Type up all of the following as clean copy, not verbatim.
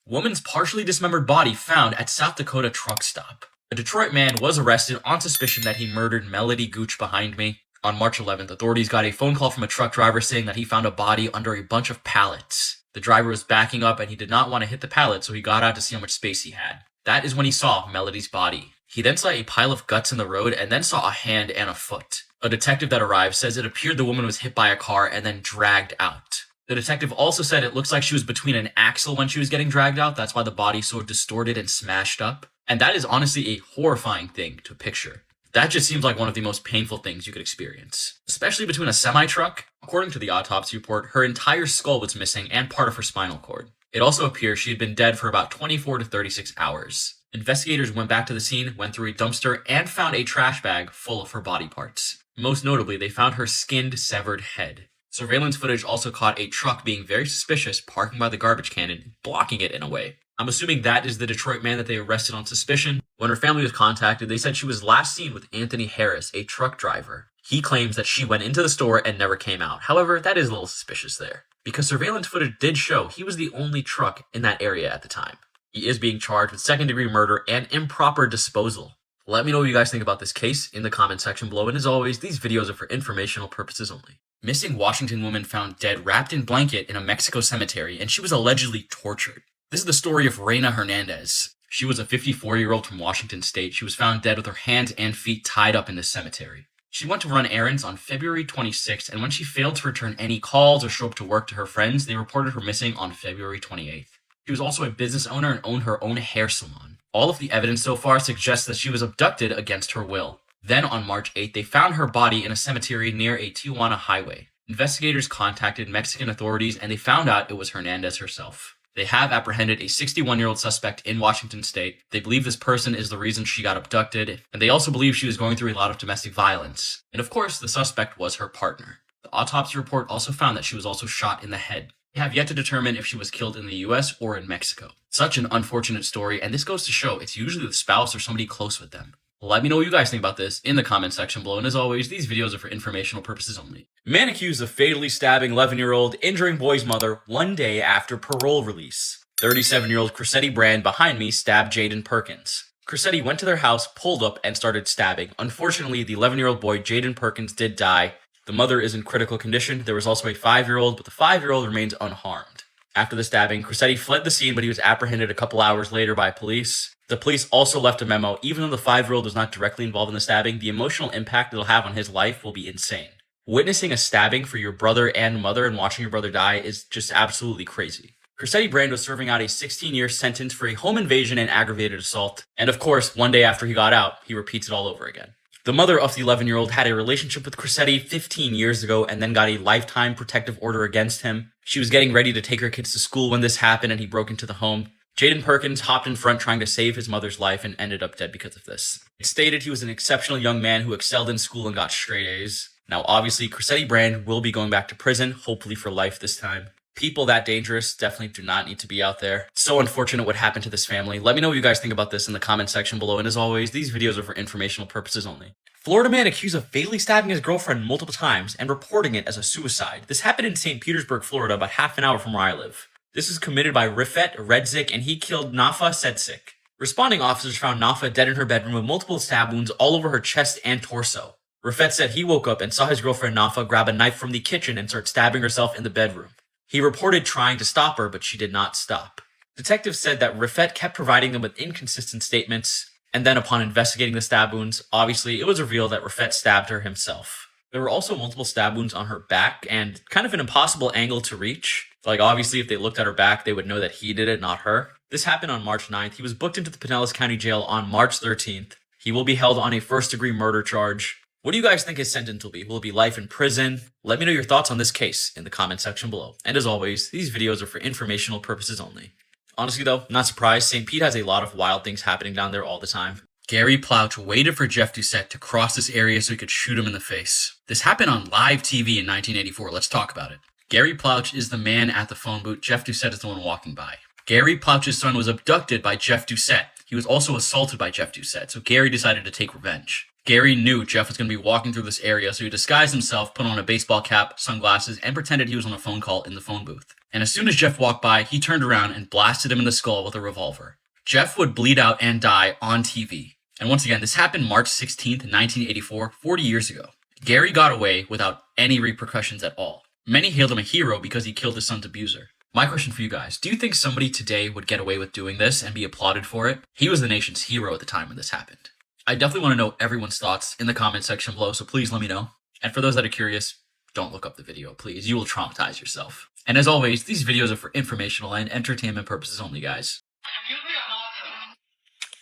Woman's partially dismembered body found at South Dakota truck stop. A Detroit man was arrested on suspicion that he murdered Melody Gooch behind me. On March 11th, authorities got a phone call from a truck driver saying that he found a body under a bunch of pallets. The driver was backing up and he did not want to hit the pallet, so he got out to see how much space he had. That is when he saw Melody's body. He then saw a pile of guts in the road and then saw a hand and a foot. A detective that arrived says it appeared the woman was hit by a car and then dragged out. The detective also said it looks like she was between an axle when she was getting dragged out. That's why the body's so distorted and smashed up. And that is honestly a horrifying thing to picture. That just seems like one of the most painful things you could experience. Especially between a semi-truck. According to the autopsy report, her entire skull was missing and part of her spinal cord. It also appears she had been dead for about 24 to 36 hours. Investigators went back to the scene, went through a dumpster, and found a trash bag full of her body parts. Most notably, they found her skinned, severed head. Surveillance footage also caught a truck being very suspicious, parking by the garbage can and blocking it in a way. I'm assuming that is the Detroit man that they arrested on suspicion. When her family was contacted, they said she was last seen with Anthony Harris, a truck driver. He claims that she went into the store and never came out. However, that is a little suspicious there, because surveillance footage did show he was the only truck in that area at the time. He is being charged with second-degree murder and improper disposal. Let me know what you guys think about this case in the comment section below, and as always, these videos are for informational purposes only. Missing Washington woman found dead wrapped in blanket in a Mexico cemetery, and she was allegedly tortured. This is the story of Reina Hernandez. She was a 54-year-old from Washington State. She was found dead with her hands and feet tied up in the cemetery. She went to run errands on February 26th, and when she failed to return any calls or show up to work to her friends, they reported her missing on February 28th. She was also a business owner and owned her own hair salon. All of the evidence so far suggests that she was abducted against her will. Then on March 8th, they found her body in a cemetery near a Tijuana highway. Investigators contacted Mexican authorities and they found out it was Hernandez herself. They have apprehended a 61-year-old suspect in Washington State. They believe this person is the reason she got abducted, and they also believe she was going through a lot of domestic violence. And of course, the suspect was her partner. The autopsy report also found that she was also shot in the head. They have yet to determine if she was killed in the US or in Mexico. Such an unfortunate story, and this goes to show it's usually the spouse or somebody close with them. Let me know what you guys think about this in the comment section below, and as always, these videos are for informational purposes only. Man accused of fatally stabbing 11-year-old, injuring boy's mother one day after parole release. 37-year-old Crissetti Brand behind me stabbed Jaden Perkins. Crissetti went to their house, pulled up, and started stabbing. Unfortunately, the 11-year-old boy, Jaden Perkins, did die. The mother is in critical condition. There was also a 5-year-old, but the 5-year-old remains unharmed. After the stabbing, Crissetti fled the scene, but he was apprehended a couple hours later by police. The police also left a memo. Even though the 5-year-old was not directly involved in the stabbing, the emotional impact it'll have on his life will be insane. Witnessing a stabbing for your brother and mother and watching your brother die is just absolutely crazy. Crissetti Brand was serving out a 16-year sentence for a home invasion and aggravated assault. And of course, one day after he got out, he repeats it all over again. The mother of the 11-year-old had a relationship with Crissetti 15 years ago and then got a lifetime protective order against him. She was getting ready to take her kids to school when this happened and he broke into the home. Jaden Perkins hopped in front trying to save his mother's life and ended up dead because of this. It stated he was an exceptional young man who excelled in school and got straight A's. Now obviously, Crissetti Brand will be going back to prison, hopefully for life this time. People that dangerous definitely do not need to be out there. It's so unfortunate what happened to this family. Let me know what you guys think about this in the comment section below, and as always, these videos are for informational purposes only. Florida man accused of fatally stabbing his girlfriend multiple times and reporting it as a suicide. This happened in St. Petersburg, Florida, about half an hour from where I live. This is committed by Rifat Redzik, and he killed Nafa Sedsik. Responding officers found Nafa dead in her bedroom with multiple stab wounds all over her chest and torso. Rifat said he woke up and saw his girlfriend Nafa grab a knife from the kitchen and start stabbing herself in the bedroom. He reported trying to stop her, but she did not stop. Detectives said that Rifat kept providing them with inconsistent statements, and then upon investigating the stab wounds, obviously it was revealed that Rifat stabbed her himself. There were also multiple stab wounds on her back and kind of an impossible angle to reach. Like obviously if they looked at her back, they would know that he did it, not her. This happened on March 9th. He was booked into the Pinellas County Jail on March 13th. He will be held on a first-degree murder charge. What do you guys think his sentence will be? Will it be life in prison? Let me know your thoughts on this case in the comment section below. And as always, these videos are for informational purposes only. Honestly though, not surprised, St. Pete has a lot of wild things happening down there all the time. Gary Plouch waited for Jeff Doucette to cross this area so he could shoot him in the face. This happened on live TV in 1984. Let's talk about it. Gary Plouch is the man at the phone booth. Jeff Doucette is the one walking by. Gary Plouch's son was abducted by Jeff Doucette. He was also assaulted by Jeff Doucette, so Gary decided to take revenge. Gary knew Jeff was going to be walking through this area, so he disguised himself, put on a baseball cap, sunglasses, and pretended he was on a phone call in the phone booth. And as soon as Jeff walked by, he turned around and blasted him in the skull with a revolver. Jeff would bleed out and die on TV. And once again, this happened March 16th, 1984, 40 years ago. Gary got away without any repercussions at all. Many hailed him a hero because he killed his son's abuser. My question for you guys, do you think somebody today would get away with doing this and be applauded for it? He was the nation's hero at the time when this happened. I definitely want to know everyone's thoughts in the comment section below, so please let me know. And for those that are curious, don't look up the video, please. You will traumatize yourself. And as always, these videos are for informational and entertainment purposes only, guys.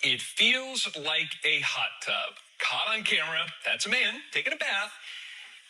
It feels like a hot tub. Caught on camera. That's a man taking a bath.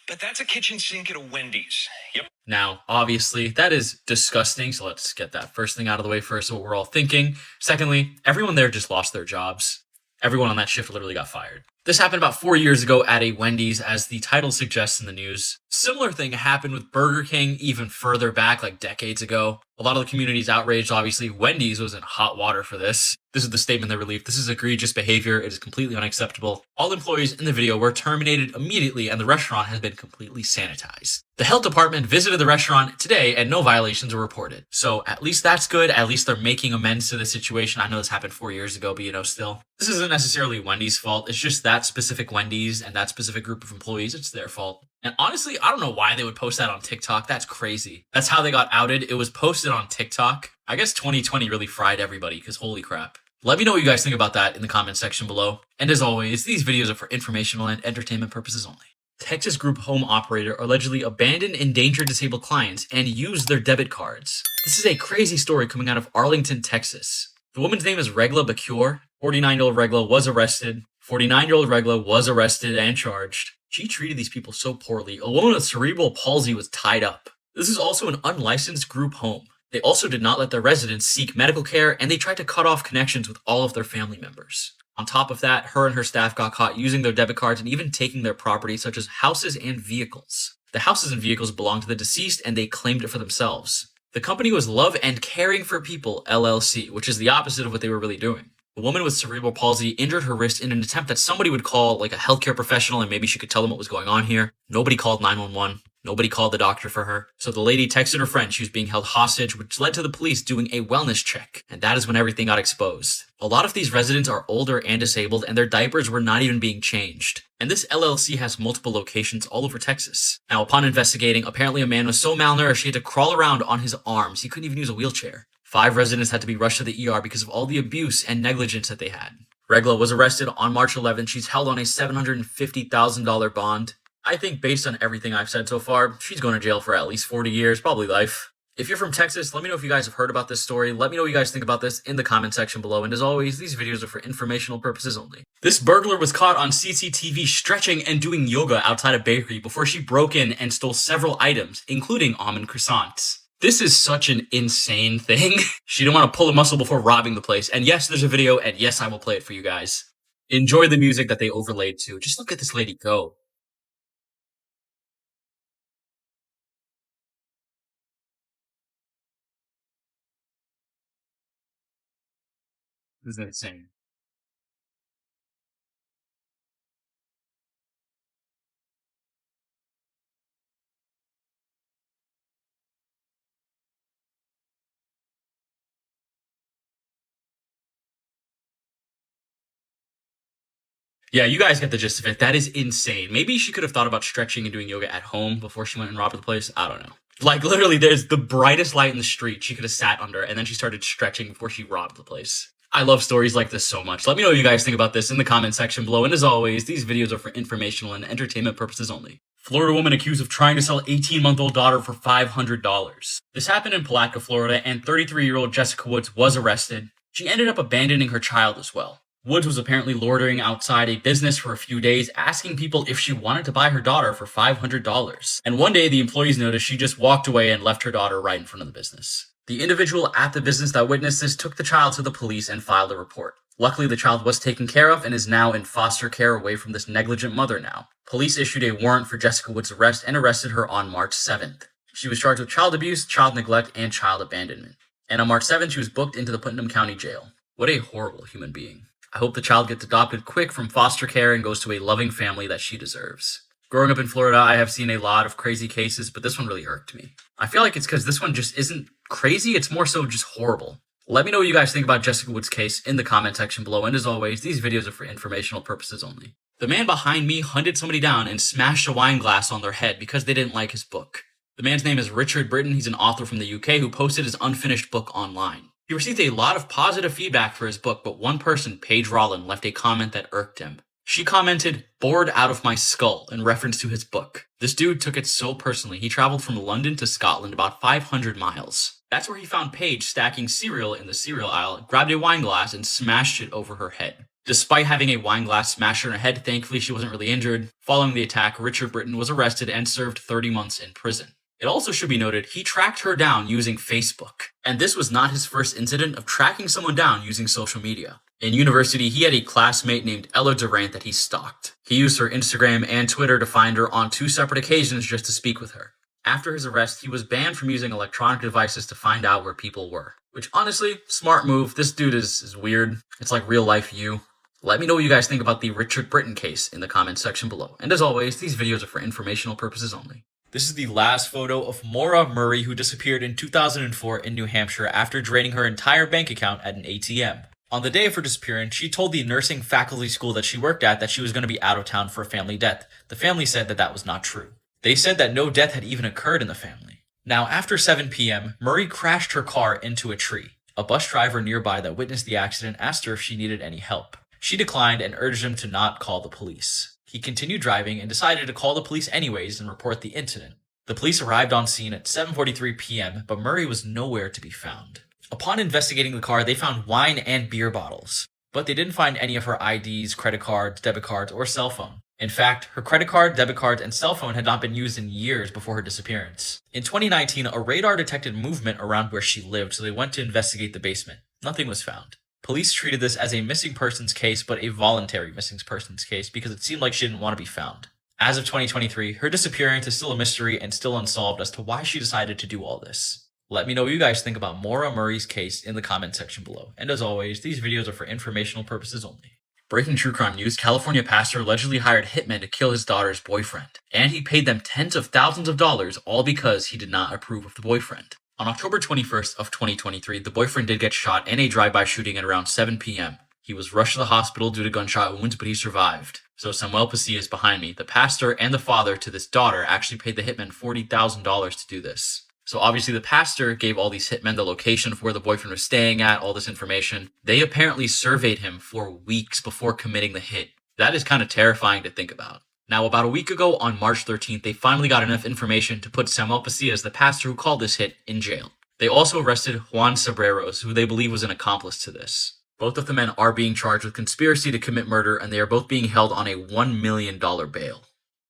But that's a kitchen sink at a Wendy's. Yep. Now, obviously, that is disgusting, so let's get that first thing out of the way first, what we're all thinking. Secondly, everyone there just lost their jobs. Everyone on that shift literally got fired. This happened about 4 years ago at a Wendy's, as the title suggests in the news. Similar thing happened with Burger King even further back, like decades ago. A lot of the community's outraged, obviously. Wendy's was in hot water for this. This is the statement they released. This is egregious behavior. It is completely unacceptable. All employees in the video were terminated immediately, and the restaurant has been completely sanitized. The health department visited the restaurant today, and no violations were reported. So at least that's good. At least they're making amends to the situation. I know this happened 4 years ago, but still. This isn't necessarily Wendy's fault. It's just that specific Wendy's and that specific group of employees. It's their fault. And honestly, I don't know why they would post that on TikTok. That's crazy. That's how they got outed. It was posted on TikTok. I guess 2020 really fried everybody, because holy crap. Let me know what you guys think about that in the comment section below. And as always, these videos are for informational and entertainment purposes only. Texas group home operator allegedly abandoned endangered disabled clients and used their debit cards. This is a crazy story coming out of Arlington, Texas. The woman's name is Regla Bacure. 49-year-old Regla was arrested. 49-year-old Regla was arrested and charged. She treated these people so poorly. A woman with cerebral palsy was tied up. This is also an unlicensed group home. They also did not let their residents seek medical care, and they tried to cut off connections with all of their family members. On top of that, her and her staff got caught using their debit cards and even taking their property, such as houses and vehicles. The houses and vehicles belonged to the deceased, and they claimed it for themselves. The company was Love and Caring for People, LLC, which is the opposite of what they were really doing. The woman with cerebral palsy injured her wrist in an attempt that somebody would call like a healthcare professional, and maybe she could tell them what was going on here. Nobody called 911. Nobody called the doctor for her. So the lady texted her friend she was being held hostage, which led to the police doing a wellness check. And that is when everything got exposed. A lot of these residents are older and disabled, and their diapers were not even being changed. And this LLC has multiple locations all over Texas. Now, upon investigating, apparently a man was so malnourished he had to crawl around on his arms. He couldn't even use a wheelchair. 5 residents had to be rushed to the ER because of all the abuse and negligence that they had. Regla was arrested on March 11th. She's held on a $750,000 bond. I think based on everything I've said so far, she's going to jail for at least 40 years, probably life. If you're from Texas, let me know if you guys have heard about this story. Let me know what you guys think about this in the comment section below. And as always, these videos are for informational purposes only. This burglar was caught on CCTV stretching and doing yoga outside a bakery before she broke in and stole several items, including almond croissants. This is such an insane thing. She didn't want to pull a muscle before robbing the place. And yes, there's a video, and yes, I will play it for you guys. Enjoy the music that they overlaid too. Just look at this lady go. This is insane. Yeah, you guys get the gist of it. That is insane. Maybe she could have thought about stretching and doing yoga at home before she went and robbed the place. I don't know. Like, literally, there's the brightest light in the street she could have sat under, and then she started stretching before she robbed the place. I love stories like this so much. Let me know what you guys think about this in the comment section below. And as always, these videos are for informational and entertainment purposes only. Florida woman accused of trying to sell 18-month-old daughter for $500. This happened in Palatka, Florida, and 33-year-old Jessica Woods was arrested. She ended up abandoning her child as well. Woods was apparently loitering outside a business for a few days, asking people if she wanted to buy her daughter for $500. And one day, the employees noticed she just walked away and left her daughter right in front of the business. The individual at the business that witnessed this took the child to the police and filed a report. Luckily, the child was taken care of and is now in foster care away from this negligent mother now. Police issued a warrant for Jessica Woods' arrest and arrested her on March 7th. She was charged with child abuse, child neglect, and child abandonment. And on March 7th, she was booked into the Putnam County Jail. What a horrible human being. I hope the child gets adopted quick from foster care and goes to a loving family that she deserves. Growing up in Florida, I have seen a lot of crazy cases, but this one really irked me. I feel like it's because this one just isn't crazy, it's more so just horrible. Let me know what you guys think about Jessica Wood's case in the comment section below, and as always, these videos are for informational purposes only. The man behind me hunted somebody down and smashed a wine glass on their head because they didn't like his book. The man's name is Richard Britton. He's an author from the UK who posted his unfinished book online. He received a lot of positive feedback for his book, but one person, Paige Rollin, left a comment that irked him. She commented, "Bored out of my skull," in reference to his book. This dude took it so personally. He traveled from London to Scotland about 500 miles. That's where he found Paige stacking cereal in the cereal aisle, grabbed a wine glass, and smashed it over her head. Despite having a wine glass smashed in her head, thankfully she wasn't really injured. Following the attack, Richard Britton was arrested and served 30 months in prison. It also should be noted, he tracked her down using Facebook. And this was not his first incident of tracking someone down using social media. In university, he had a classmate named Ella Durant that he stalked. He used her Instagram and Twitter to find her on 2 separate occasions just to speak with her. After his arrest, he was banned from using electronic devices to find out where people were. Which honestly, smart move. This dude is weird. It's like real life you. Let me know what you guys think about the Richard Britton case in the comments section below. And as always, these videos are for informational purposes only. This is the last photo of Maura Murray, who disappeared in 2004 in New Hampshire after draining her entire bank account at an ATM. On the day of her disappearance, she told the nursing faculty school that she worked at that she was going to be out of town for a family death. The family said that that was not true. They said that no death had even occurred in the family. Now, after 7 p.m., Murray crashed her car into a tree. A bus driver nearby that witnessed the accident asked her if she needed any help. She declined and urged him to not call the police. He continued driving and decided to call the police anyways and report the incident. The police arrived on scene at 7:43 p.m., but Murray was nowhere to be found. Upon investigating the car, they found wine and beer bottles, but they didn't find any of her IDs, credit cards, debit cards, or cell phone. In fact, her credit card, debit cards, and cell phone had not been used in years before her disappearance. In 2019, a radar detected movement around where she lived, so they went to investigate the basement. Nothing was found. Police treated this as a missing persons case, but a voluntary missing persons case because it seemed like she didn't want to be found. As of 2023, her disappearance is still a mystery and still unsolved as to why she decided to do all this. Let me know what you guys think about Maura Murray's case in the comment section below. And as always, these videos are for informational purposes only. Breaking true crime news, California pastor allegedly hired hitmen to kill his daughter's boyfriend. And he paid them tens of thousands of dollars, all because he did not approve of the boyfriend. On October 21st of 2023, the boyfriend did get shot in a drive-by shooting at around 7 p.m. He was rushed to the hospital due to gunshot wounds, but he survived. So Samuel Pasillas behind me, the pastor and the father to this daughter, actually paid the hitmen $40,000 to do this. So obviously the pastor gave all these hitmen the location of where the boyfriend was staying at, all this information. They apparently surveyed him for weeks before committing the hit. That is kind of terrifying to think about. Now, about a week ago, on March 13th, they finally got enough information to put Samuel Pasillas, the pastor who called this hit, in jail. They also arrested Juan Sabreros, who they believe was an accomplice to this. Both of the men are being charged with conspiracy to commit murder, and they are both being held on a $1 million bail.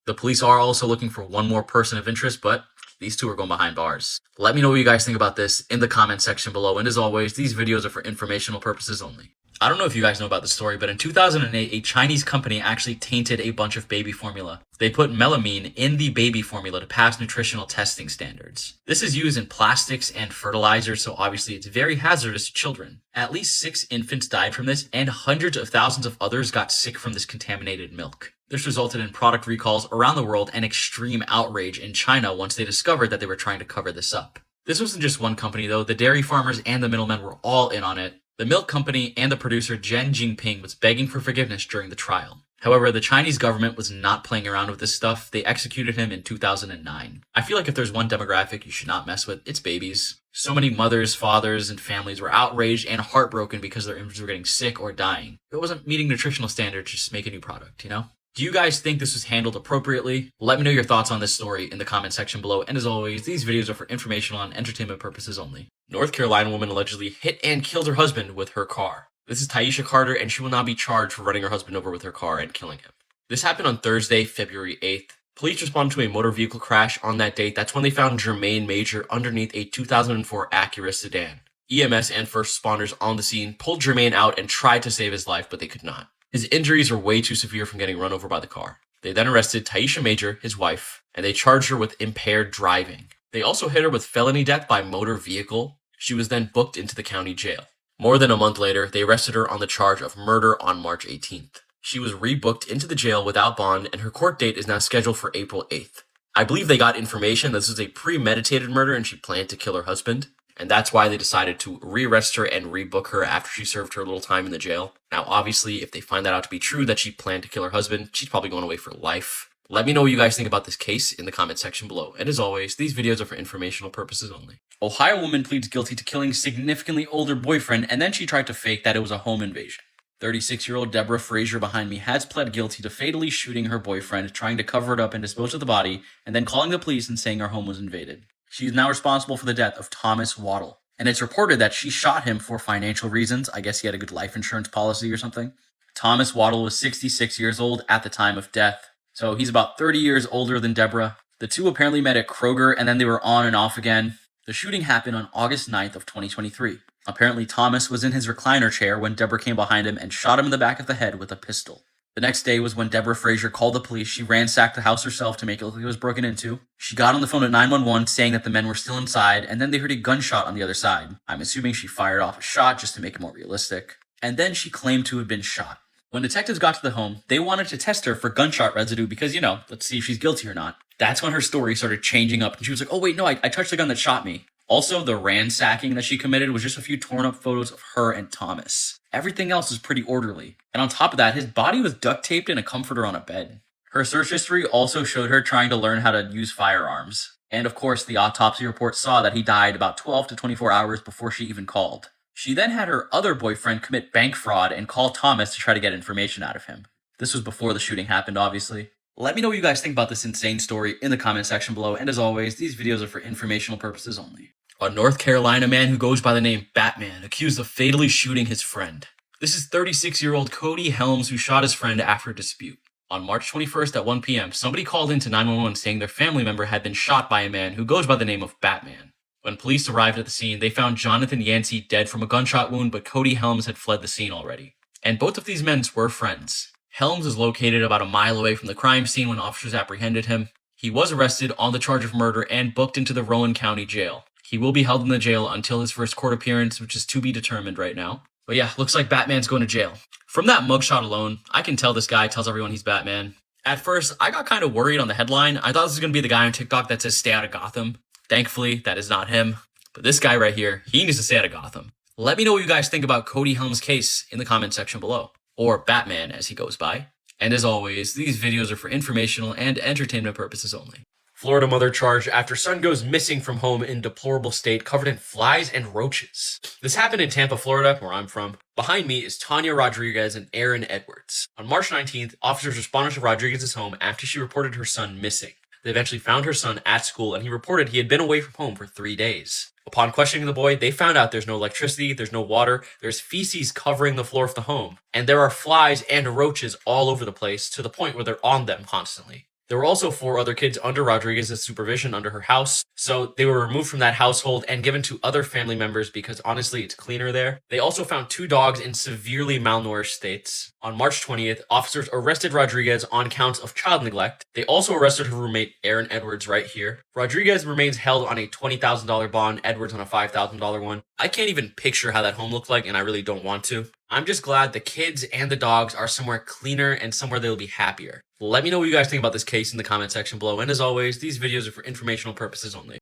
The police are also looking for one more person of interest, but these two are going behind bars. Let me know what you guys think about this in the comment section below, and as always, these videos are for informational purposes only. I don't know if you guys know about the story, but in 2008, a Chinese company actually tainted a bunch of baby formula. They put melamine in the baby formula to pass nutritional testing standards. This is used in plastics and fertilizers, so obviously it's very hazardous to children. At least 6 infants died from this, and hundreds of thousands of others got sick from this contaminated milk. This resulted in product recalls around the world and extreme outrage in China once they discovered that they were trying to cover this up. This wasn't just one company though, the dairy farmers and the middlemen were all in on it. The milk company and the producer Zhen Jinping was begging for forgiveness during the trial. However, the Chinese government was not playing around with this stuff. They executed him in 2009. I feel like if there's one demographic you should not mess with, it's babies. So many mothers, fathers, and families were outraged and heartbroken because their infants were getting sick or dying. It wasn't meeting nutritional standards, just make a new product, you know? Do you guys think this was handled appropriately? Let me know your thoughts on this story in the comment section below. And as always, these videos are for informational and entertainment purposes only. North Carolina woman allegedly hit and killed her husband with her car. This is Taisha Carter, and she will now be charged for running her husband over with her car and killing him. This happened on Thursday, February 8th. Police responded to a motor vehicle crash on that date. That's when they found Jermaine Major underneath a 2004 Acura sedan. EMS and first responders on the scene pulled Jermaine out and tried to save his life, but they could not. His injuries were way too severe from getting run over by the car. They then arrested Taisha Major, his wife, and they charged her with impaired driving. They also hit her with felony death by motor vehicle. She was then booked into the county jail. More than a month later, they arrested her on the charge of murder on March 18th. She was rebooked into the jail without bond, and her court date is now scheduled for April 8th. I believe they got information this was a premeditated murder and she planned to kill her husband, and that's why they decided to re-arrest her and rebook her after she served her little time in the jail. Now, obviously, if they find that out to be true, that she planned to kill her husband, she's probably going away for life. Let me know what you guys think about this case in the comment section below. And as always, these videos are for informational purposes only. Ohio woman pleads guilty to killing significantly older boyfriend, and then she tried to fake that it was a home invasion. 36-year-old Deborah Frazier behind me has pled guilty to fatally shooting her boyfriend, trying to cover it up and dispose of the body, and then calling the police and saying her home was invaded. She is now responsible for the death of Thomas Waddle, and it's reported that she shot him for financial reasons. I guess he had a good life insurance policy or something. Thomas Waddle was 66 years old at the time of death, so he's about 30 years older than Deborah. The two apparently met at Kroger, and then they were on and off again. The shooting happened on August 9th of 2023. Apparently, Thomas was in his recliner chair when Deborah came behind him and shot him in the back of the head with a pistol. The next day was when Deborah Frazier called the police. She ransacked the house herself to make it look like it was broken into. She got on the phone at 911 saying that the men were still inside, and then they heard a gunshot on the other side. I'm assuming she fired off a shot just to make it more realistic. And then she claimed to have been shot. When detectives got to the home, they wanted to test her for gunshot residue because, let's see if she's guilty or not. That's when her story started changing up, and she was like, oh wait, no, I touched the gun that shot me. Also, the ransacking that she committed was just a few torn up photos of her and Thomas. Everything else is pretty orderly. And on top of that, his body was duct taped in a comforter on a bed. Her search history also showed her trying to learn how to use firearms. And of course, the autopsy report saw that he died about 12 to 24 hours before she even called. She then had her other boyfriend commit bank fraud and call Thomas to try to get information out of him. This was before the shooting happened, obviously. Let me know what you guys think about this insane story in the comment section below, and as always, these videos are for informational purposes only. A North Carolina man who goes by the name Batman accused of fatally shooting his friend. This is 36-year-old Cody Helms who shot his friend after a dispute. On March 21st at 1 p.m., somebody called into 911 saying their family member had been shot by a man who goes by the name of Batman. When police arrived at the scene, they found Jonathan Yancey dead from a gunshot wound, but Cody Helms had fled the scene already. And both of these men were friends. Helms is located about a mile away from the crime scene when officers apprehended him. He was arrested on the charge of murder and booked into the Rowan County Jail. He will be held in the jail until his first court appearance, which is to be determined right now. But yeah, looks like Batman's going to jail. From that mugshot alone, I can tell this guy tells everyone he's Batman. At first, I got kind of worried on the headline. I thought this was going to be the guy on TikTok that says stay out of Gotham. Thankfully, that is not him. But this guy right here, he needs to stay out of Gotham. Let me know what you guys think about Cody Helms' case in the comment section below. Or Batman, as he goes by. And as always, these videos are for informational and entertainment purposes only. Florida mother charged after son goes missing from home in deplorable state, covered in flies and roaches. This happened in Tampa, Florida, where I'm from. Behind me is Tanya Rodriguez and Aaron Edwards. On March 19th, officers responded to Rodriguez's home after she reported her son missing. They eventually found her son at school, and he reported he had been away from home for 3 days. Upon questioning the boy, they found out there's no electricity, there's no water, there's feces covering the floor of the home, and there are flies and roaches all over the place to the point where they're on them constantly. There were also 4 other kids under Rodriguez's supervision under her house, so they were removed from that household and given to other family members because honestly it's cleaner there. They also found 2 dogs in severely malnourished states. On March 20th, officers arrested Rodriguez on counts of child neglect. They also arrested her roommate, Aaron Edwards, right here. Rodriguez remains held on a $20,000 bond, Edwards on a $5,000 one. I can't even picture how that home looked like, and I really don't want to. I'm just glad the kids and the dogs are somewhere cleaner and somewhere they'll be happier. Let me know what you guys think about this case in the comment section below, and as always, these videos are for informational purposes only.